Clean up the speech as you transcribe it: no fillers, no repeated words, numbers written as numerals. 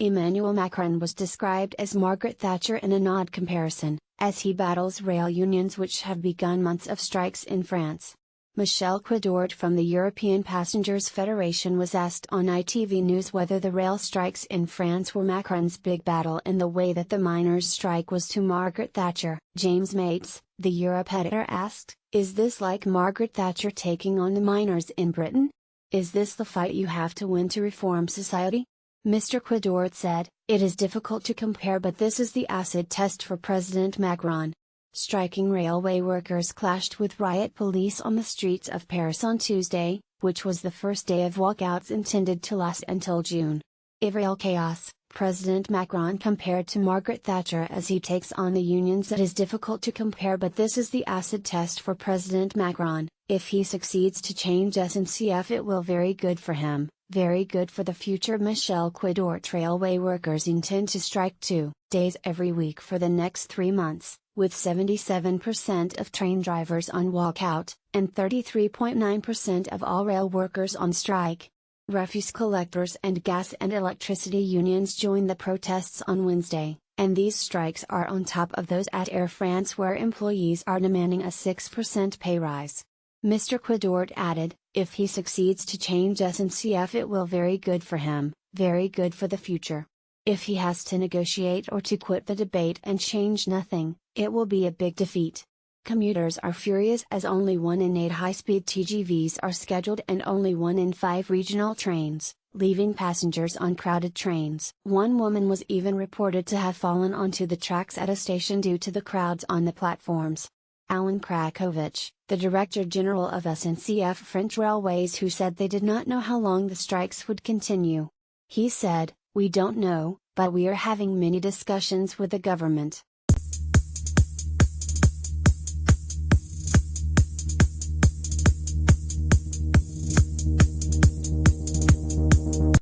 Emmanuel Macron was described as Margaret Thatcher in an odd comparison, as he battles rail unions which have begun months of strikes in France. Michel Quidort from the European Passengers Federation was asked on ITV News whether the rail strikes in France were Macron's big battle in the way that the miners' strike was to Margaret Thatcher. James Mates, the Europe editor, asked, "Is this like Margaret Thatcher taking on the miners in Britain? Is this the fight you have to win to reform society?" Mr. Quidort said, "It is difficult to compare, but this is the acid test for President Macron." Striking railway workers clashed with riot police on the streets of Paris on Tuesday, which was the first day of walkouts intended to last until June. "If rail chaos," President Macron compared to Margaret Thatcher as he takes on the unions. "It is difficult to compare, but this is the acid test for President Macron. If he succeeds to change SNCF, it will very good for him, very good for the future." Michel Quidort. Railway workers intend to strike 2 days every week for the next 3 months, with 77% of train drivers on walkout, and 33.9% of all rail workers on strike. Refuse collectors and gas and electricity unions joined the protests on Wednesday, and these strikes are on top of those at Air France where employees are demanding a 6% pay rise. Mr. Quidort added, "If he succeeds to change SNCF, it will very good for him, very good for the future. If he has to negotiate or to quit the debate and change nothing, it will be a big defeat." Commuters are furious as only 1 in 8 high-speed TGVs are scheduled and only 1 in 5 regional trains, leaving passengers on crowded trains. One woman was even reported to have fallen onto the tracks at a station due to the crowds on the platforms. Alan Krakovich, the Director General of SNCF French Railways, who said they did not know how long the strikes would continue. He said, "We don't know, but we are having many discussions with the government.